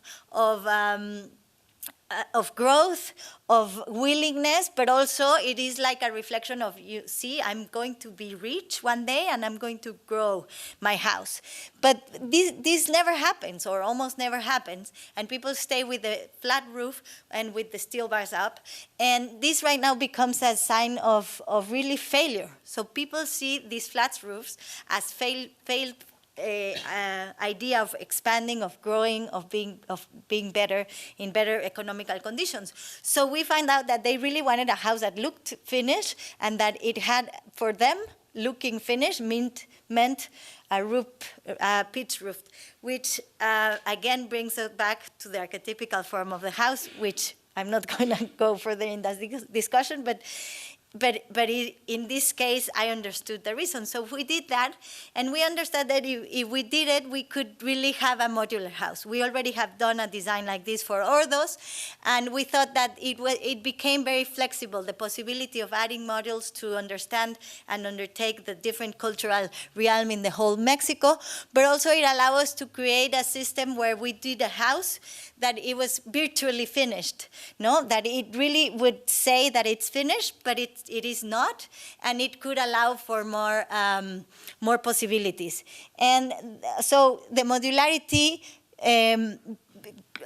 growth, of willingness, but also it is like a reflection of, you see, I'm going to be rich one day and I'm going to grow my house. But this never happens, or almost never happens, and people stay with the flat roof and with the steel bars up, and this right now becomes a sign of really failure. So people see these flat roofs as failed idea of expanding, of growing, of being better in better economical conditions. So we find out that they really wanted a house that looked finished, and that it had, for them, looking finished meant a roof, pitch roof, which again brings us back to the archetypical form of the house, which I'm not going to go further in that discussion, but in this case, I understood the reason. So we did that, and we understood that if we did it, we could really have a modular house. We already have done a design like this for Ordos, and we thought that it became very flexible, the possibility of adding modules to understand and undertake the different cultural realm in the whole Mexico, but also it allowed us to create a system where we did a house that it was virtually finished, no? That it really would say that it's finished, but it is not, and it could allow for more possibilities. And so the modularity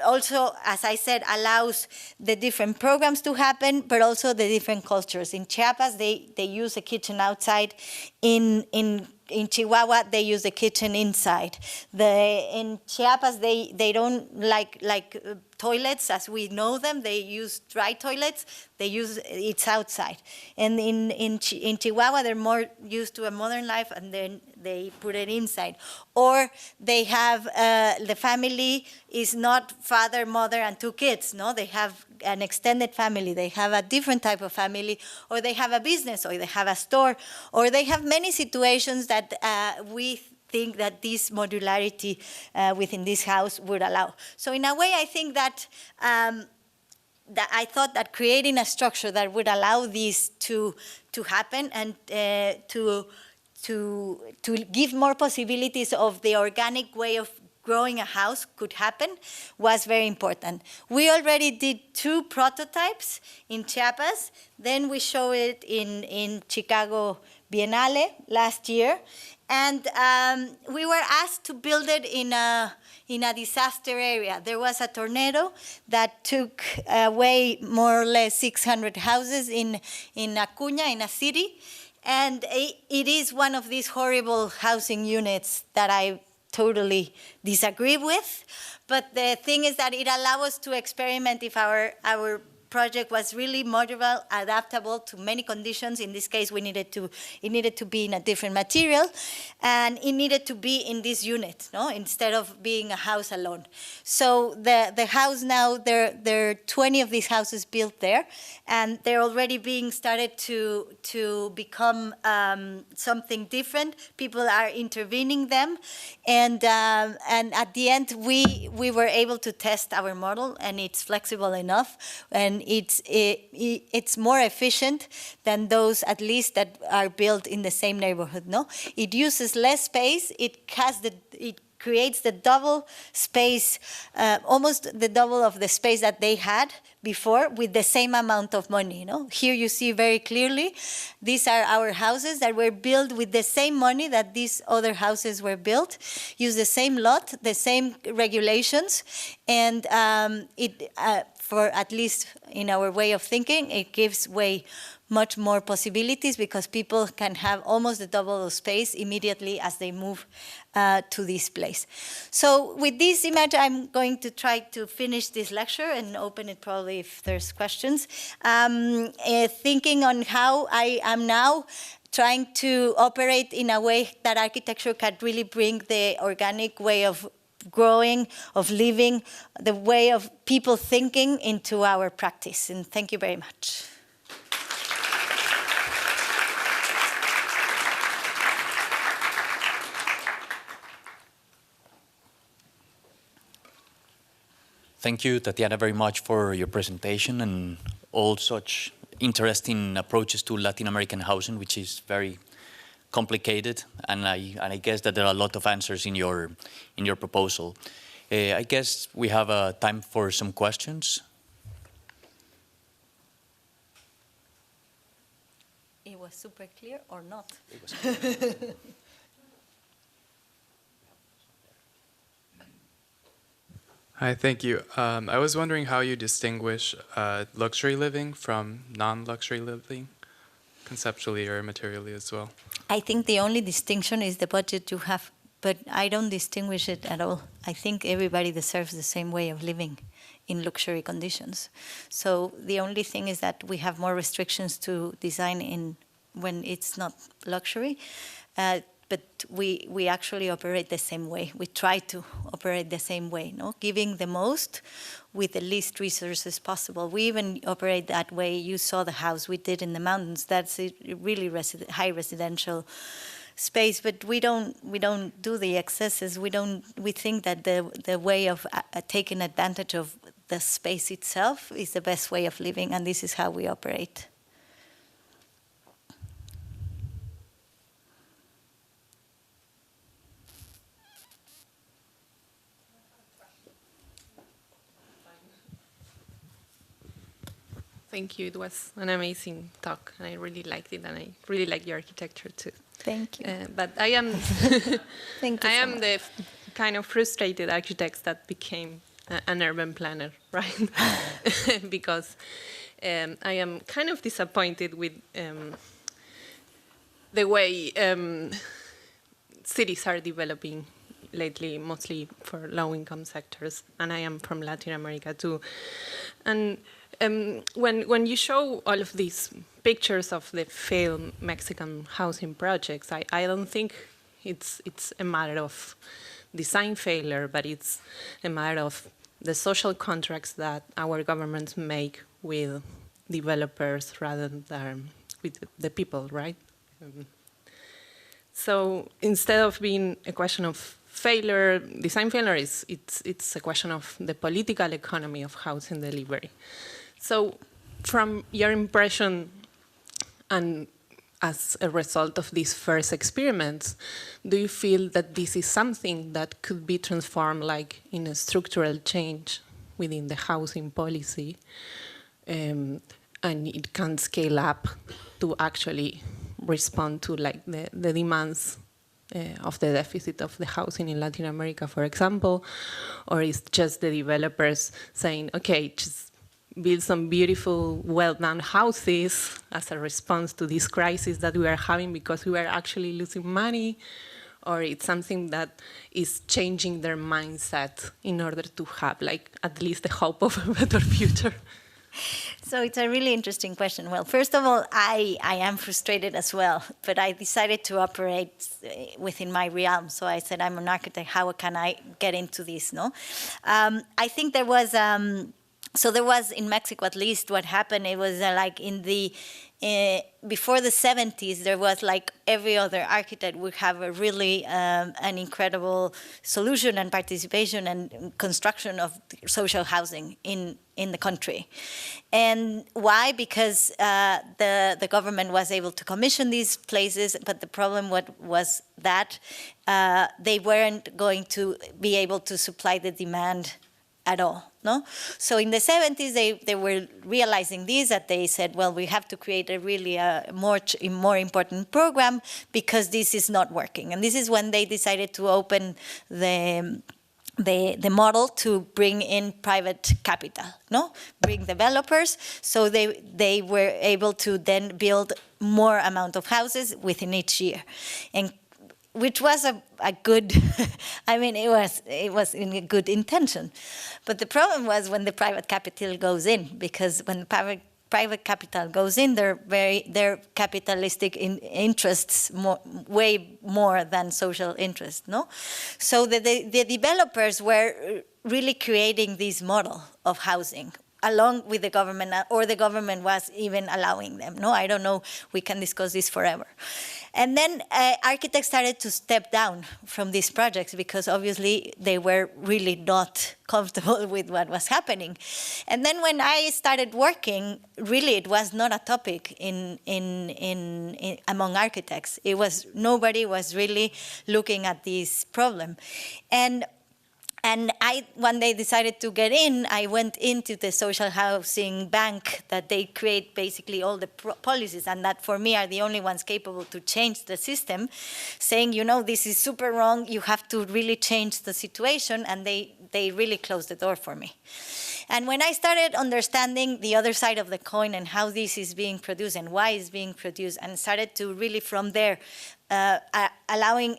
also, as I said, allows the different programs to happen, but also the different cultures. In Chiapas, they use a kitchen outside. In Chihuahua, they use the kitchen inside. In Chiapas, they don't like toilets as we know them. They use dry toilets. It's outside. And in Chihuahua, they're more used to a modern life, and then they put it inside. Or they have, the family is not father, mother, and 2 kids. No, they have an extended family. They have a different type of family, or they have a business, or they have a store, or they have many situations that we think that this modularity within this house would allow. So in a way, I think that I thought that creating a structure that would allow this to happen, and to give more possibilities of the organic way of growing a house could happen was very important. We already did 2 prototypes in Chiapas. Then we showed it in Chicago Biennale last year. And we were asked to build it in a disaster area. There was a tornado that took away more or less 600 houses in Acuña, in a city. And it is one of these horrible housing units that I totally disagree with. But the thing is that it allows us to experiment if our project was really modular, adaptable to many conditions. In this case, it needed to be in a different material, and it needed to be in this unit, no, instead of being a house alone. So the house now, there are 20 of these houses built there, and they're already being started to become something different. People are intervening them, and at the end, we were able to test our model, and it's flexible enough, and it's more efficient than those, at least, that are built in the same neighborhood. No, it uses less space. It creates the double space, almost the double of the space that they had before, with the same amount of money. Here you see very clearly, these are our houses that were built with the same money that these other houses were built, use the same lot, the same regulations, and for at least in our way of thinking, it gives much more possibilities, because people can have almost the double of space immediately as they move to this place. So with this image, I'm going to try to finish this lecture and open it probably if there's questions. Thinking on how I am now trying to operate in a way that architecture can really bring the organic way of growing, of living, the way of people thinking into our practice. And thank you very much. Thank you, Tatiana, very much for your presentation and all such interesting approaches to Latin American housing, which is very complicated, and I guess that there are a lot of answers in your proposal. I guess we have time for some questions. It was super clear or not? It was clear. Hi, thank you. I was wondering how you distinguish luxury living from non-luxury living, conceptually or materially as well. I think the only distinction is the budget you have, but I don't distinguish it at all. I think everybody deserves the same way of living in luxury conditions. So the only thing is that we have more restrictions to design when it's not luxury. But we actually operate the same way. We try to operate the same way, giving the most with the least resources possible. We even operate that way. You saw the house we did in the mountains. That's a really high residential space, but we don't do the excesses. We think that the way of taking advantage of the space itself is the best way of living, and this is how we operate. Thank you. It was an amazing talk, and I really liked it, and I really like your architecture too. Thank you. But I am, Thank you I so am much. the kind of frustrated architect that became an urban planner, right? Because I am kind of disappointed with the way cities are developing lately, mostly for low-income sectors, and I am from Latin America too. And when you show all of these pictures of the failed Mexican housing projects, I don't think it's a matter of design failure, but it's a matter of the social contracts that our governments make with developers rather than with the people, right? So instead of being a question of failure, design failure, it's a question of the political economy of housing delivery. So from your impression, and as a result of these first experiments, do you feel that this is something that could be transformed like in a structural change within the housing policy, and it can scale up to actually respond to like the demands of the deficit of the housing in Latin America, for example, or is just the developers saying, okay, just build some beautiful, well-done houses as a response to this crisis that we are having because we are actually losing money, or it's something that is changing their mindset in order to have like at least the hope of a better future? So it's a really interesting question. Well, first of all, I am frustrated as well, but I decided to operate within my realm. So I said, I'm an architect, how can I get into this, no? I think there was, so there was in Mexico at least what happened, it was like in the, before the 70s, there was like every other architect would have a really an incredible solution and participation and construction of social housing in the country. And why? Because the government was able to commission these places, but the problem was that they weren't going to be able to supply the demand at all, no? So in the 70s, they were realizing this, that they said, well, we have to create a really more important program because this is not working. And this is when they decided to open the model to bring in private capital, no? Bring developers, so they were able to then build more amount of houses within each year. And which was a good, I mean, it was in a good intention. But the problem was when the private capital goes in, because when private capital goes in, they're capitalistic interests way more than social interests, no? So the developers were really creating this model of housing along with the government, or the government was even allowing them, no? I don't know, we can discuss this forever. And then architects started to step down from these projects because obviously they were really not comfortable with what was happening. And then when I started working, really it was not a topic among architects. Nobody was really looking at this problem. And I one day decided to get in. I went into the social housing bank that they create basically all the policies, and that for me are the only ones capable to change the system, saying, you know, this is super wrong, you have to really change the situation, and they really closed the door for me. And when I started understanding the other side of the coin and how this is being produced and why it's being produced, and started to really from there allowing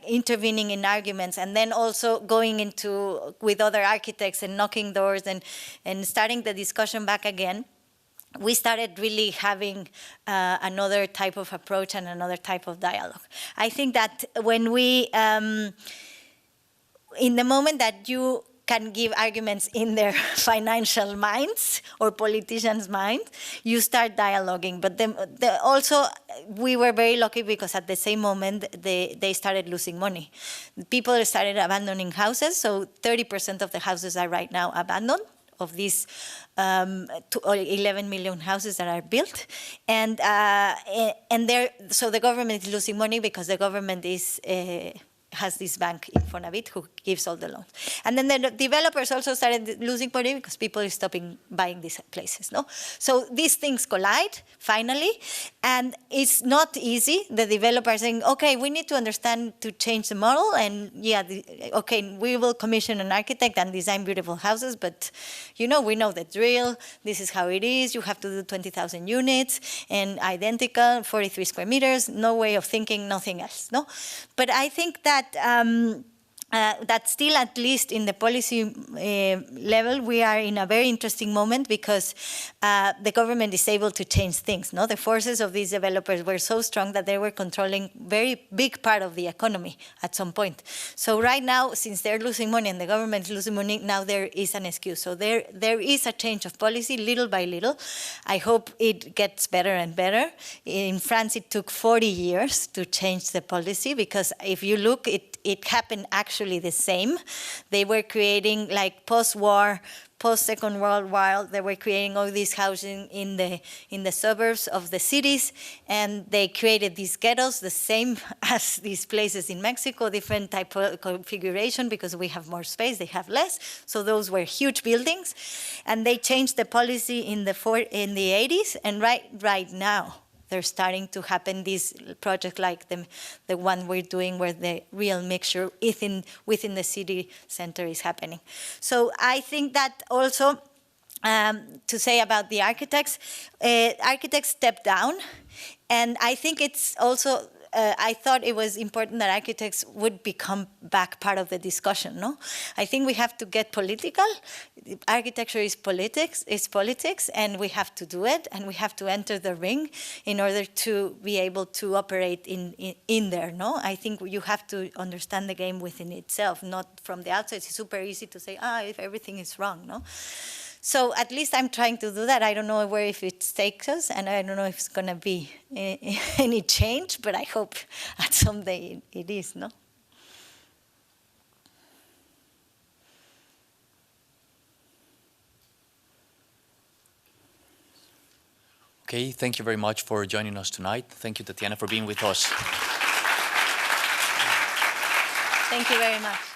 intervening in arguments, and then also going into with other architects and knocking doors and starting the discussion back again, we started really having another type of approach and another type of dialogue. I think that when we, in the moment that you can give arguments in their financial minds or politicians' minds, you start dialoguing. But also, we were very lucky because at the same moment, they started losing money. People started abandoning houses, so 30% of the houses are right now abandoned, of these 11 million houses that are built. And so the government is losing money because the government has this bank, Infonavit, who gives all the loans. And then the developers also started losing money because people are stopping buying these places, no? So these things collide, finally, and it's not easy. The developers saying, okay, we need to understand to change the model, and yeah, okay, we will commission an architect and design beautiful houses, but you know, we know the drill, this is how it is, you have to do 20,000 units, and identical, 43 square meters, no way of thinking, nothing else, no? But I think that that still, at least in the policy level, we are in a very interesting moment because the government is able to change things. No, the forces of these developers were so strong that they were controlling very big part of the economy at some point. So right now, since they're losing money and the government is losing money, now there is an excuse. So there is a change of policy, little by little. I hope it gets better and better. In France, it took 40 years to change the policy because if you look, it happened actually the same. They were creating, like, post-war, post-Second World War, they were creating all this housing in the suburbs of the cities, and they created these ghettos, the same as these places in Mexico, different type of configuration because we have more space, they have less. So those were huge buildings, and they changed the policy in the 80s, and right now, they're starting to happen, these projects like the one we're doing where the real mixture within the city center is happening. So I think that also, to say about the architects step down, and I think it's also I thought it was important that architects would become back part of the discussion. No, I think we have to get political. Architecture is politics, and we have to do it, and we have to enter the ring in order to be able to operate in there. No, I think you have to understand the game within itself, not from the outside. It's super easy to say, if everything is wrong. No. So at least I'm trying to do that. I don't know where if it takes us, and I don't know if it's going to be any change, but I hope at some day it is, no? Okay, thank you very much for joining us tonight. Thank you, Tatiana, for being with us. Thank you very much.